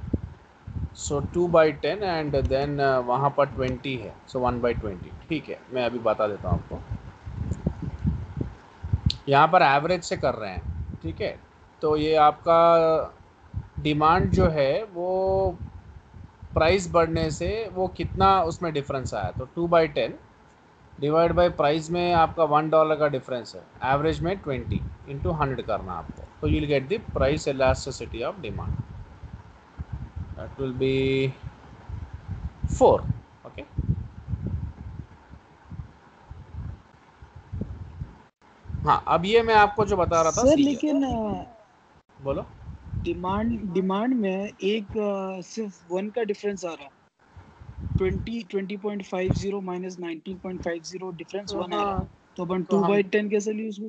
सो 2/10 एंड देन वहाँ पर 20 है, सो 1/20, ठीक है। मैं अभी बता देता हूँ आपको, यहाँ पर एवरेज से कर रहे हैं, ठीक है। तो ये आपका डिमांड जो है वो प्राइस बढ़ने से वो कितना उसमें डिफरेंस आया, तो 2/10 डिवाइड बाय प्राइस में आपका $1 का डिफरेंस है, एवरेज में 20 इंटू 100 करना आपको, तो you will get the price elasticity of demand, that will be 4। Okay, हाँ अब ये मैं आपको जो बता रहा था सर सी, लेकिन बोलो। डिमांड में एक सिर्फ 1 का डिफरेंस आ रहा है। 20.50 माइनस 19.50 डिफरेंस 1 आ रहा है, हाँ, तो अपन तो हम 2/10 कैसे ली उसको।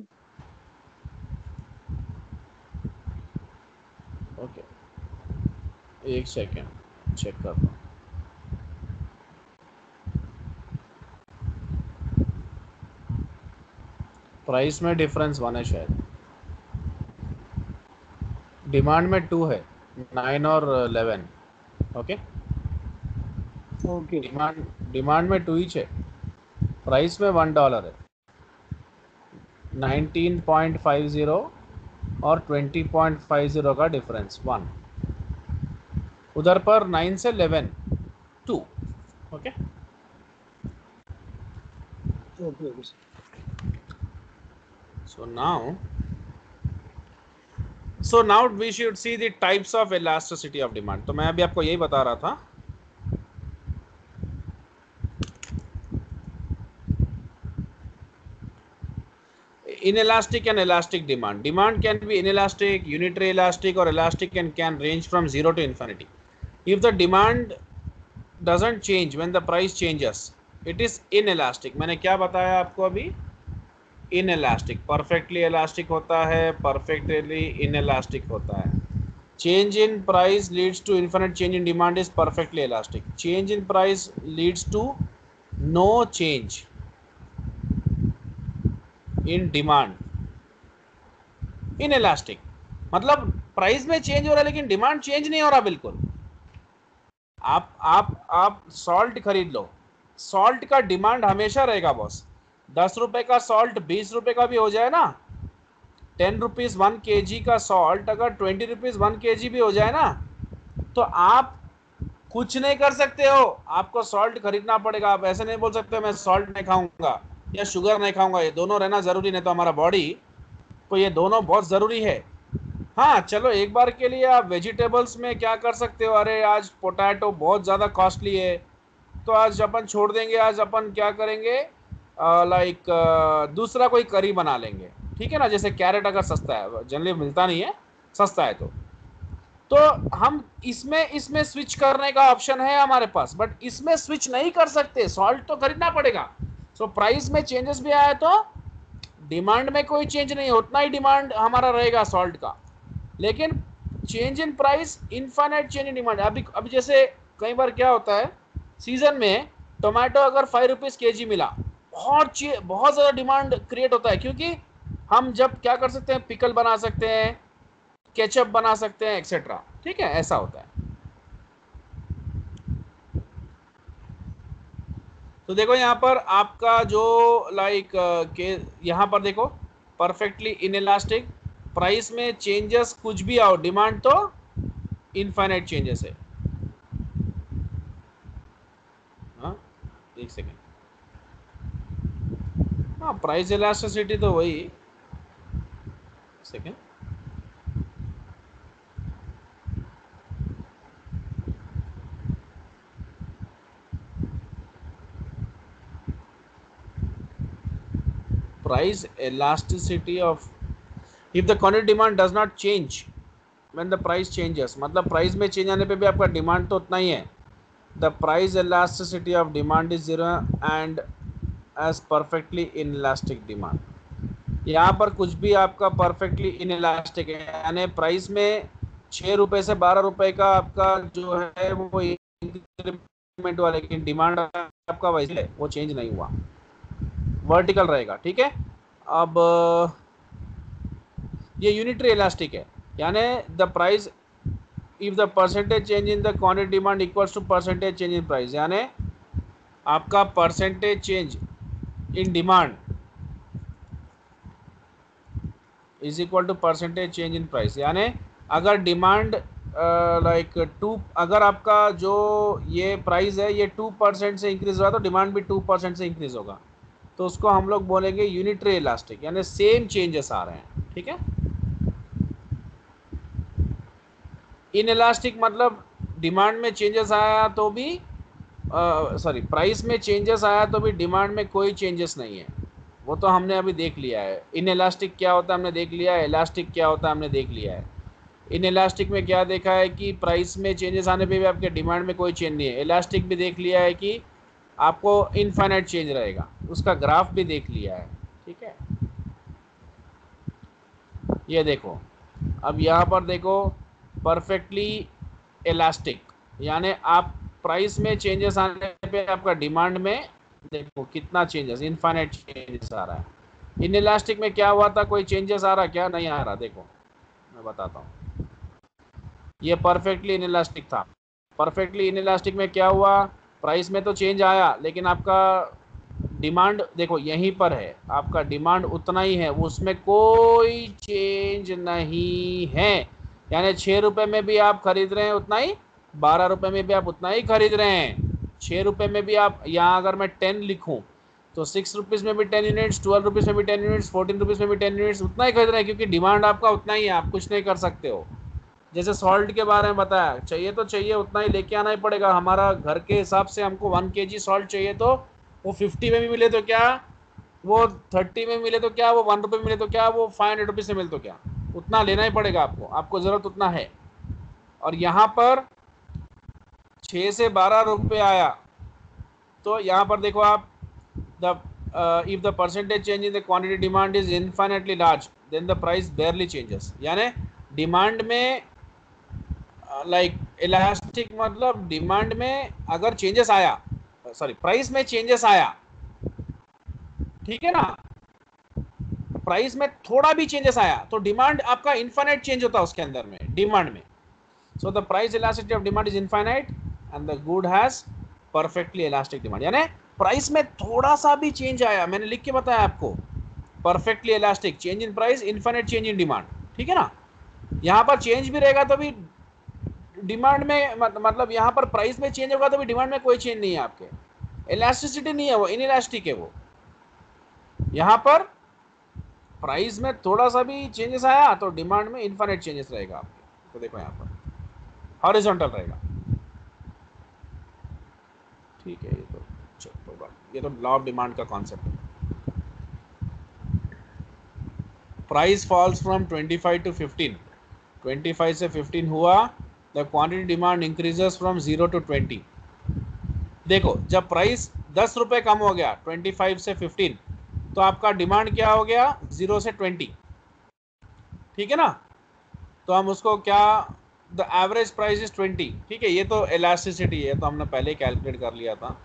ओके, एक सेकेंड चेक करता हूँ। प्राइस में डिफरेंस 1 है शायद, डिमांड में 2 है, 9 और 11। ओके, ओके डिमांड में 2 ही है, प्राइस में $1 है। 19.50 और 20.50 का डिफरेंस 1, उधर पर 9 से 11 2। Okay, okay okay so now we should see the types of elasticity of demand. तो मैं अभी आपको यही बता रहा था। Inelastic and elastic demand. Demand can be inelastic, unitary elastic, or elastic, and can range from 0 to infinity. If the demand doesn't change when the price changes, it is inelastic. मैंने क्या बताया आपको अभी? Inelastic. Perfectly elastic होता है, perfectly inelastic होता है. Change in price leads to infinite change in demand is perfectly elastic. Change in price leads to no change in demand, inelastic. मतलब प्राइस में चेंज हो रहा है लेकिन डिमांड चेंज नहीं हो रहा बिल्कुल। आप सॉल्ट खरीद लो, सॉल्ट का डिमांड हमेशा रहेगा बॉस। 10 रुपए का सॉल्ट 20 रुपए का भी हो जाए ना, 10 रुपीज 1 kg का सॉल्ट अगर 20 रुपीज 1 kg भी हो जाए ना, तो आप कुछ नहीं कर सकते हो, आपको सॉल्ट खरीदना पड़ेगा। आप ऐसे नहीं बोल सकते मैं सॉल्ट नहीं खाऊंगा या शुगर नहीं खाऊंगा, ये दोनों रहना जरूरी नहीं तो हमारा बॉडी को ये दोनों बहुत जरूरी है। हाँ चलो, एक बार के लिए आप वेजिटेबल्स में क्या कर सकते हो, अरे आज पोटैटो बहुत ज़्यादा कॉस्टली है तो आज अपन छोड़ देंगे, आज अपन क्या करेंगे, लाइक दूसरा कोई करी बना लेंगे, ठीक है ना। जैसे कैरेट अगर सस्ता है, जनरली मिलता नहीं है, सस्ता है तो हम इसमें इसमें स्विच करने का ऑप्शन है हमारे पास, बट इसमें स्विच नहीं कर सकते, सॉल्ट तो खरीदना पड़ेगा। सो प्राइस में चेंजेस भी आया तो डिमांड में कोई चेंज नहीं, उतना ही डिमांड हमारा रहेगा सॉल्ट का, लेकिन change in price, infinite change in demand. अभी जैसे कई बार क्या होता है, सीजन में टोमेटो अगर 5 रुपीज के जी मिला, बहुत ज़्यादा डिमांड क्रिएट होता है, क्योंकि हम जब क्या कर सकते हैं, पिकल बना सकते हैं, केचप बना सकते हैं, एक्सेट्रा, ठीक है, ऐसा होता है। तो देखो यहाँ पर आपका जो लाइक के यहाँ पर देखो परफेक्टली इनइलास्टिक, प्राइस में चेंजेस कुछ भी आओ, डिमांड तो इनफाइनाइट चेंजेस है। हाँ, एक सेकेंड, हाँ प्राइस इलास्टिसिटी तो वही, second, price elasticity of, if the quantity demand does not change when the price changes, मतलब प्राइस में चेंज आने पे भी आपका डिमांड तो उतना ही है, the price elasticity of demand is 0 and as perfectly inelastic demand। यहाँ पर कुछ भी आपका परफेक्टली इनइलास्टिक है, यानी प्राइस में 6 रुपए से 12 रुपए का आपका जो है वो इंक्रीमेंट हुआ, लेकिन डिमांड आपका वैसे है, वो चेंज नहीं हुआ, वर्टिकल रहेगा, ठीक है। अब ये यूनिटरी इलास्टिक है, यानी the price if the percentage change in the quantity demand equals to percentage change in price, यानी आपका percentage change in demand is equal to percentage change in price, यानी अगर डिमांड लाइक 2, अगर आपका जो ये प्राइस है ये 2% से इंक्रीज हुआ तो डिमांड भी 2% से इंक्रीज होगा, तो उसको हम लोग बोलेंगे यूनिटरी इलास्टिक, यानी सेम चेंजेस आ रहे हैं, ठीक है। इन इलास्टिक मतलब डिमांड में चेंजेस आया तो भी सॉरी प्राइस में चेंजेस आया तो भी डिमांड में कोई चेंजेस नहीं है, वो तो हमने अभी देख लिया है। इन इलास्टिक क्या होता है हमने देख लिया है, इलास्टिक क्या होता है हमने देख लिया है। इन इलास्टिक में क्या देखा है कि प्राइस में चेंजेस आने पे भी आपके डिमांड में कोई चेंज नहीं है। इलास्टिक भी देख लिया है कि आपको इनफाइनाइट चेंज रहेगा, उसका ग्राफ भी देख लिया है, ठीक है। ये देखो, अब यहाँ पर देखो परफेक्टली इलास्टिक, यानी आप प्राइस में चेंजेस आने पे आपका डिमांड में देखो कितना चेंजेस, इनफाइनाइट चेंजेस आ रहा है। इन इलास्टिक में क्या हुआ था, कोई चेंजेस आ रहा क्या, नहीं आ रहा। देखो मैं बताता हूँ, ये परफेक्टली इनइलास्टिक था। परफेक्टली इनइलास्टिक में क्या हुआ, प्राइस में तो चेंज आया लेकिन आपका डिमांड देखो यहीं पर है, आपका डिमांड उतना ही है, उसमें कोई चेंज नहीं है। यानी 6 रुपये में भी आप खरीद रहे हैं उतना ही, 12 रुपये में भी आप उतना ही खरीद रहे हैं। 6 रुपये में भी आप, यहाँ अगर मैं 10 लिखूँ तो 6 रुपीज़ में भी 10 यूनिट्स, 12 रुपीज़ में भी 10 यूनिट्स, 14 रुपीज़ में भी 10 यूनिट्स, उतना ही खरीद रहे हैं, क्योंकि डिमांड आपका उतना ही है, आप कुछ नहीं कर सकते हो। जैसे सॉल्ट के बारे में बताया, चाहिए तो चाहिए उतना ही लेके आना ही पड़ेगा। हमारा घर के हिसाब से हमको 1 kg सॉल्ट चाहिए, तो वो 50 में भी मिले तो क्या, वो 30 में मिले तो क्या, वो 1 रुपये में मिले तो क्या, वो 500 रुपीज़ से मिले तो क्या, उतना लेना ही पड़ेगा आपको, आपको ज़रूरत उतना है। और यहाँ पर 6 से 12 रुपये आया, तो यहाँ पर देखो आप, the if the percentage change in the quantity demand is infinitely large, then the price barely changes। यानी डिमांड में लाइक इलास्टिक मतलब डिमांड में अगर चेंजेस आया, सॉरी प्राइस में चेंजेस आया, ठीक है ना, प्राइस में थोड़ा भी चेंजेस आया तो डिमांड आपका इनफाइनाइट चेंज होता है उसके अंदर में, डिमांड में। So the price elasticity of demand is infinite and the good has perfectly elastic demand. यानी प्राइस में थोड़ा सा भी चेंज आया, मैंने लिख के बताया आपको, perfectly elastic, change in price, infinite change in demand, ठीक है ना। यहाँ पर चेंज भी रहेगा तो भी डिमांड में, मतलब यहाँ पर प्राइस में चेंज होगा तो भी डिमांड में कोई चेंज नहीं है, आपके इलास्टिसिटी नहीं है, वो इनइलास्टिक है वो। यहाँ पर प्राइस में थोड़ा सा भी चेंजेस आया तो डिमांड में इनफाइनाइट चेंजेस रहेगा आपके। तो देखो यहाँ पर हॉरिजॉन्टल रहेगा, ठीक है। ये तो लॉ ऑफ डिमांड का कॉन्सेप्ट है। प्राइस फॉल्स फ्रॉम 25 to 15, 25 से 15 हुआ, the quantity demand increases from 0 to 20। देखो जब प्राइस 10 रुपये कम हो गया 25 से 15, तो आपका डिमांड क्या हो गया, 0 से 20, ठीक है ना। तो हम उसको क्या, द एवरेज प्राइस इज 20, ठीक है। ये तो इलास्टिसिटी है, तो हमने पहले कैलकुलेट कर लिया था।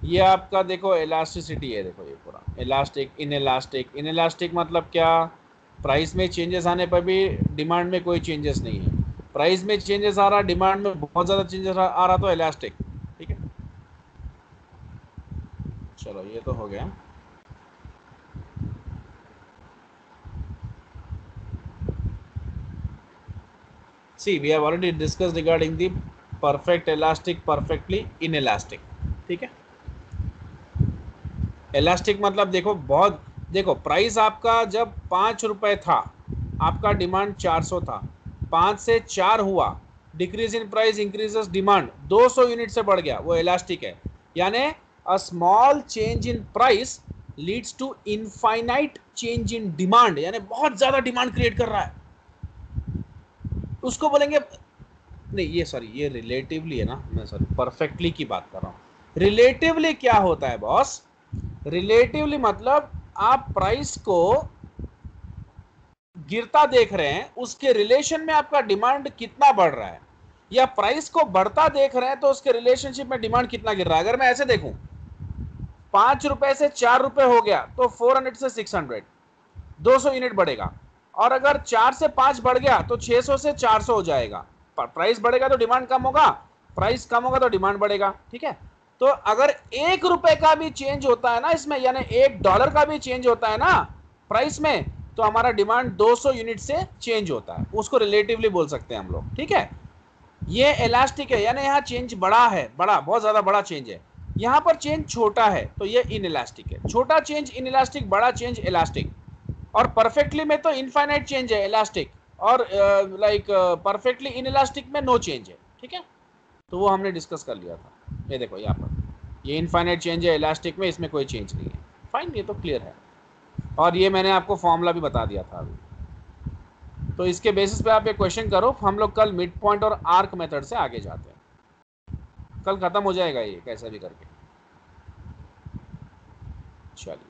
ये आपका देखो इलास्टिसिटी है, देखो ये पूरा इलास्टिक, इनइलास्टिक। इनइलास्टिक मतलब क्या, प्राइस में चेंजेस आने पर भी डिमांड में कोई चेंजेस नहीं है, प्राइस में चेंजेस आ रहा, डिमांड में बहुत ज़्यादा चेंजेस आ रहा, तो इलास्टिक, ठीक है। चलो ये तो हो गया। See, we have already discussed regarding the perfect elastic, perfectly inelastic, ठीक है। इलास्टिक मतलब देखो बहुत, देखो प्राइस आपका जब 5 रुपये था, आपका डिमांड 400 था, 5 से 4 हुआ, decrease in price increases demand, 200 unit से बढ़ गया, वो इलास्टिक है। यानी a small change in price leads to infinite change in demand, यानी बहुत ज़्यादा डिमांड क्रिएट कर रहा है, उसको बोलेंगे, नहीं ये सॉरी, ये रिलेटिवली है ना, मैं सॉरी परफेक्टली की बात कर रहा हूँ। रिलेटिवली क्या होता है बॉस, रिलेटिवली मतलब आप प्राइस को गिरता देख रहे हैं, उसके रिलेशन में आपका डिमांड कितना बढ़ रहा है, या प्राइस को बढ़ता देख रहे हैं तो उसके रिलेशनशिप में डिमांड कितना गिर रहा है। अगर मैं ऐसे देखूं 5 रुपए से 4 रुपए हो गया तो 400 से 600, 200 यूनिट बढ़ेगा। और अगर 4 से 5 बढ़ गया तो 600 से 400 हो जाएगा। प्राइस बढ़ेगा तो डिमांड कम होगा, प्राइस कम होगा तो डिमांड बढ़ेगा, ठीक है। तो अगर 1 रुपए का भी चेंज होता है ना इसमें, यानी $1 का भी चेंज होता है ना प्राइस में, तो हमारा डिमांड 200 यूनिट से चेंज होता है, उसको रिलेटिवली बोल सकते हैं हम लोग, ठीक है। ये इलास्टिक है, यानी यहाँ चेंज बड़ा है, बड़ा बहुत ज्यादा बड़ा चेंज है। यहाँ पर चेंज छोटा है तो ये इनइलास्टिक है। छोटा चेंज इनइलास्टिक, बड़ा चेंज इलास्टिक। और परफेक्टली में तो इनफाइनाइट चेंज है इलास्टिक, और लाइक परफेक्टली इनइलास्टिक में नो चेंज है, ठीक है। तो वो हमने डिस्कस कर लिया था। ये देखो यहाँ पर ये इनफाइनाइट चेंज है इलास्टिक में, इसमें कोई चेंज नहीं है। फाइन, ये तो क्लियर है। और ये मैंने आपको फॉर्मूला भी बता दिया था अभी। तो इसके बेसिस पे आप एक क्वेश्चन करो, हम लोग कल मिड पॉइंट और आर्क मेथड से आगे जाते हैं। कल खत्म हो जाएगा ये कैसे भी करके। चलिए।